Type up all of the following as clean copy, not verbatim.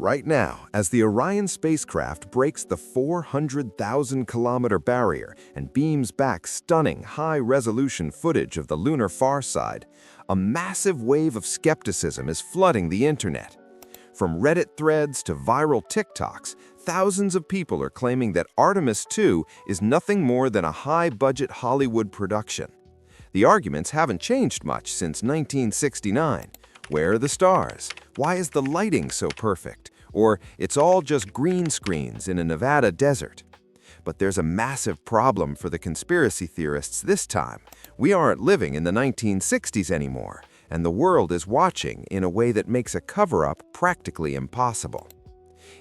right now, as the Orion spacecraft breaks the 400,000-kilometer barrier and beams back stunning high-resolution footage of the lunar far side, a massive wave of skepticism is flooding the internet. From Reddit threads to viral TikToks, thousands of people are claiming that Artemis II is nothing more than a high-budget Hollywood production. The arguments haven't changed much since 1969. Where are the stars? Why is the lighting so perfect? Or it's all just green screens in a Nevada desert. But there's a massive problem for the conspiracy theorists this time. We aren't living in the 1960s anymore, and the world is watching in a way that makes a cover-up practically impossible.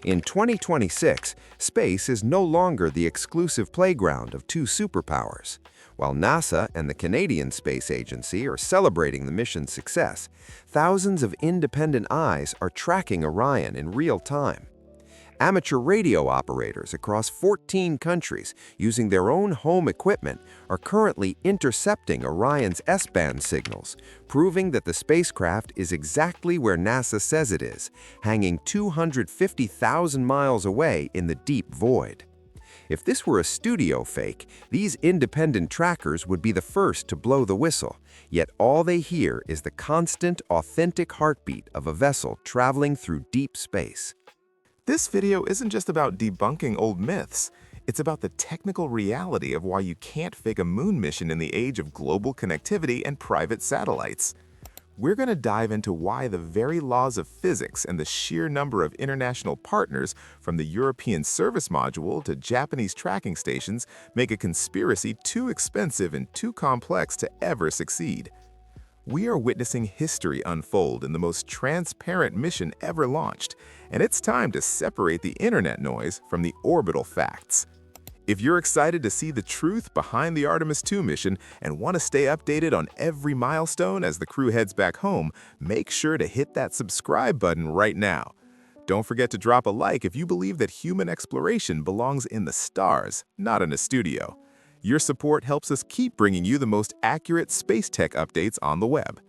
In 2026, space is no longer the exclusive playground of two superpowers. While NASA and the Canadian Space Agency are celebrating the mission's success, thousands of independent eyes are tracking Orion in real time. Amateur radio operators across 14 countries using their own home equipment are currently intercepting Orion's S-band signals, proving that the spacecraft is exactly where NASA says it is, hanging 250,000 miles away in the deep void. If this were a studio fake, these independent trackers would be the first to blow the whistle, yet all they hear is the constant, authentic heartbeat of a vessel traveling through deep space. This video isn't just about debunking old myths. It's about the technical reality of why you can't fake a moon mission in the age of global connectivity and private satellites. We're going to dive into why the very laws of physics and the sheer number of international partners, from the European service module to Japanese tracking stations, make a conspiracy too expensive and too complex to ever succeed. We are witnessing history unfold in the most transparent mission ever launched, and it's time to separate the internet noise from the orbital facts. If you're excited to see the truth behind the Artemis II mission and want to stay updated on every milestone as the crew heads back home, make sure to hit that subscribe button right now. Don't forget to drop a like if you believe that human exploration belongs in the stars, not in a studio. Your support helps us keep bringing you the most accurate space tech updates on the web.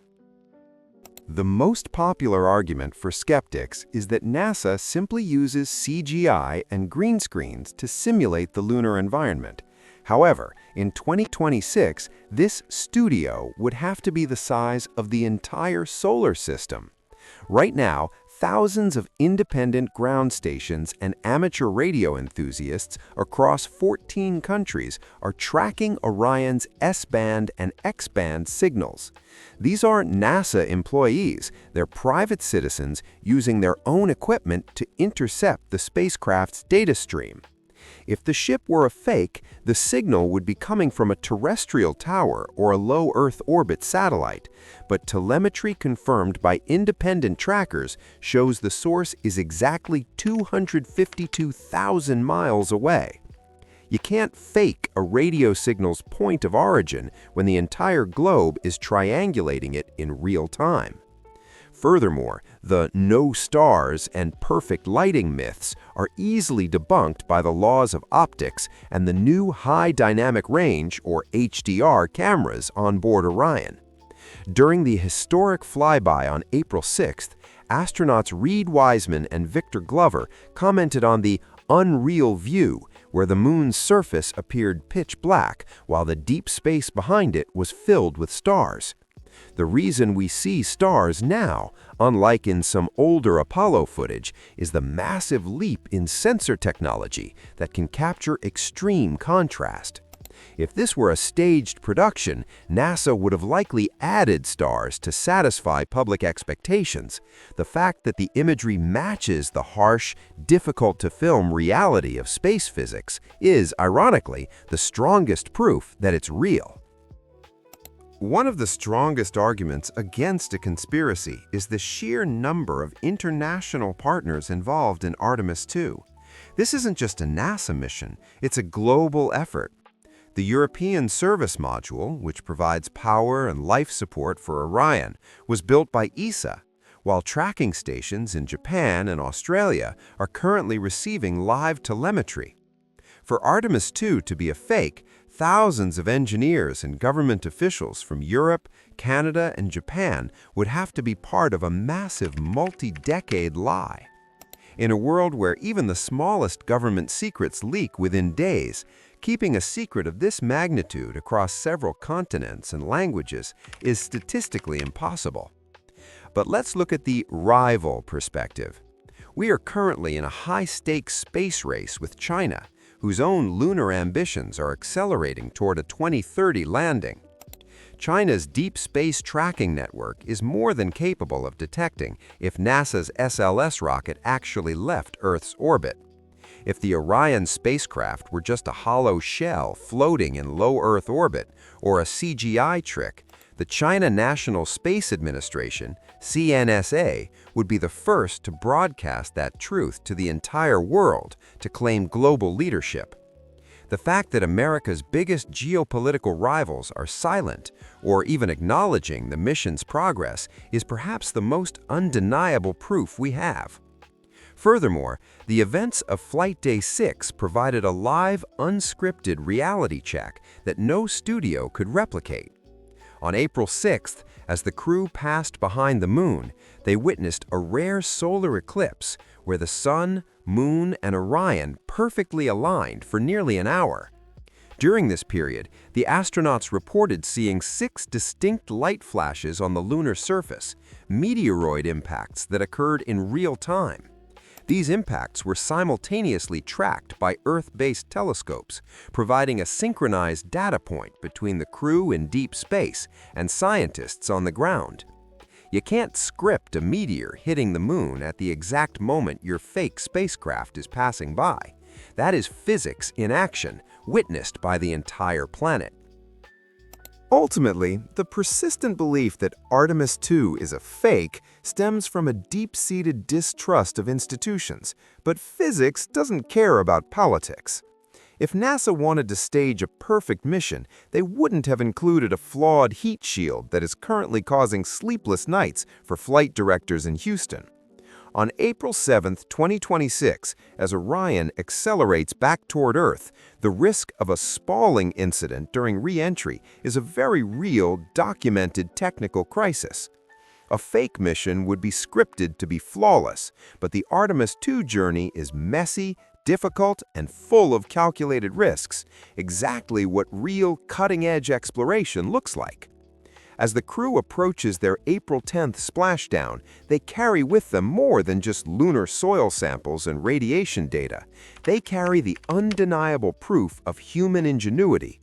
The most popular argument for skeptics is that NASA simply uses CGI and green screens to simulate the lunar environment. However, in 2026, this studio would have to be the size of the entire solar system. Right now, thousands of independent ground stations and amateur radio enthusiasts across 14 countries are tracking Orion's S-band and X-band signals. These aren't NASA employees, they're private citizens using their own equipment to intercept the spacecraft's data stream. If the ship were a fake, the signal would be coming from a terrestrial tower or a low Earth orbit satellite, but telemetry confirmed by independent trackers shows the source is exactly 252,000 miles away. You can't fake a radio signal's point of origin when the entire globe is triangulating it in real time. Furthermore, the no stars and perfect lighting myths are easily debunked by the laws of optics and the new high dynamic range, or HDR, cameras on board Orion. During the historic flyby on April 6th, astronauts Reed Wiseman and Victor Glover commented on the unreal view, where the moon's surface appeared pitch black while the deep space behind it was filled with stars. The reason we see stars now, unlike in some older Apollo footage, is the massive leap in sensor technology that can capture extreme contrast. If this were a staged production, NASA would have likely added stars to satisfy public expectations. The fact that the imagery matches the harsh, difficult-to-film reality of space physics is, ironically, the strongest proof that it's real. One of the strongest arguments against a conspiracy is the sheer number of international partners involved in Artemis II. This isn't just a NASA mission, it's a global effort. The European service module, which provides power and life support for Orion, was built by ESA, while tracking stations in Japan and Australia are currently receiving live telemetry. For Artemis II to be a fake, thousands of engineers and government officials from Europe, Canada, and Japan would have to be part of a massive multi-decade lie. In a world where even the smallest government secrets leak within days, keeping a secret of this magnitude across several continents and languages is statistically impossible. But let's look at the rival perspective. We are currently in a high-stakes space race with China, whose own lunar ambitions are accelerating toward a 2030 landing. China's deep space tracking network is more than capable of detecting if NASA's SLS rocket actually left Earth's orbit. If the Orion spacecraft were just a hollow shell floating in low Earth orbit or a CGI trick, the China National Space Administration, CNSA, would be the first to broadcast that truth to the entire world to claim global leadership. The fact that America's biggest geopolitical rivals are silent or even acknowledging the mission's progress is perhaps the most undeniable proof we have. Furthermore, the events of Flight Day 6 provided a live, unscripted reality check that no studio could replicate. On April 6th, as the crew passed behind the moon, they witnessed a rare solar eclipse where the sun, moon, and Orion perfectly aligned for nearly an hour. During this period, the astronauts reported seeing 6 distinct light flashes on the lunar surface, meteoroid impacts that occurred in real time. These impacts were simultaneously tracked by Earth-based telescopes, providing a synchronized data point between the crew in deep space and scientists on the ground. You can't script a meteor hitting the moon at the exact moment your fake spacecraft is passing by. That is physics in action, witnessed by the entire planet. Ultimately, the persistent belief that Artemis II is a fake stems from a deep-seated distrust of institutions, but physics doesn't care about politics. If NASA wanted to stage a perfect mission, they wouldn't have included a flawed heat shield that is currently causing sleepless nights for flight directors in Houston. On April 7, 2026, as Orion accelerates back toward Earth, the risk of a spalling incident during re-entry is a very real, documented technical crisis. A fake mission would be scripted to be flawless, but the Artemis II journey is messy, difficult, and full of calculated risks, exactly what real cutting-edge exploration looks like. As the crew approaches their April 10th splashdown, they carry with them more than just lunar soil samples and radiation data. They carry the undeniable proof of human ingenuity.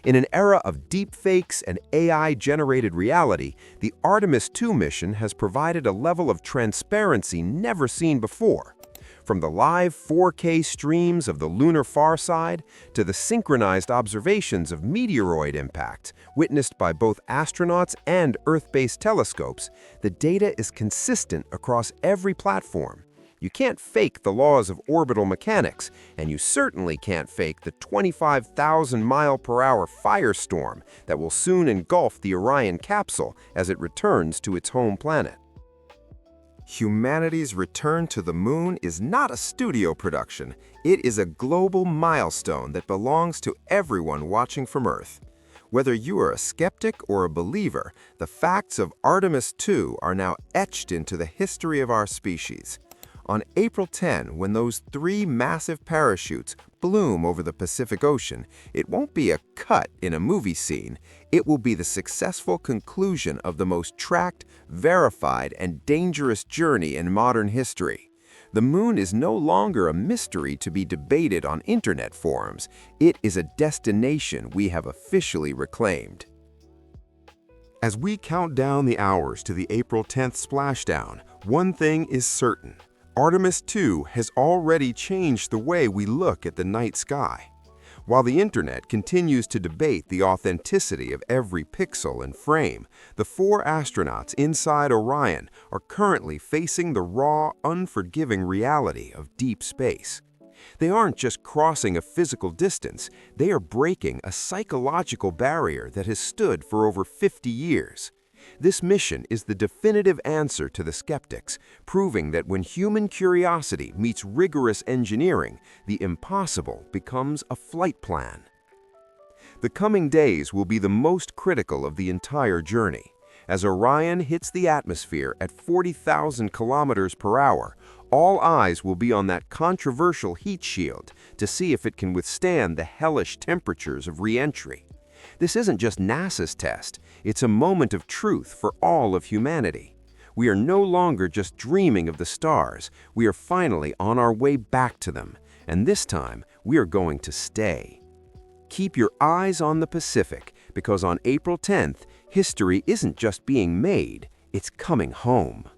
In an era of deepfakes and AI-generated reality, the Artemis II mission has provided a level of transparency never seen before. From the live 4K streams of the lunar far side to the synchronized observations of meteoroid impact, witnessed by both astronauts and Earth-based telescopes, the data is consistent across every platform. You can't fake the laws of orbital mechanics, and you certainly can't fake the 25,000-mile-per-hour firestorm that will soon engulf the Orion capsule as it returns to its home planet. Humanity's return to the moon is not a studio production. It is a global milestone that belongs to everyone watching from Earth. Whether you are a skeptic or a believer, the facts of Artemis II are now etched into the history of our species. On April 10, when those 3 massive parachutes bloom over the Pacific Ocean, it won't be a cut in a movie scene. It will be the successful conclusion of the most tracked, verified, and dangerous journey in modern history. The moon is no longer a mystery to be debated on internet forums. It is a destination we have officially reclaimed. As we count down the hours to the April 10th splashdown, one thing is certain. Artemis II has already changed the way we look at the night sky. While the internet continues to debate the authenticity of every pixel and frame, the 4 astronauts inside Orion are currently facing the raw, unforgiving reality of deep space. They aren't just crossing a physical distance, they are breaking a psychological barrier that has stood for over 50 years. This mission is the definitive answer to the skeptics, proving that when human curiosity meets rigorous engineering, the impossible becomes a flight plan. The coming days will be the most critical of the entire journey. As Orion hits the atmosphere at 40,000 kilometers per hour, All eyes will be on that controversial heat shield to see if it can withstand the hellish temperatures of re-entry. This isn't just NASA's test, it's a moment of truth for all of humanity. We are no longer just dreaming of the stars, we are finally on our way back to them, and this time we are going to stay. Keep your eyes on the Pacific, because on April 10th, history isn't just being made, it's coming home.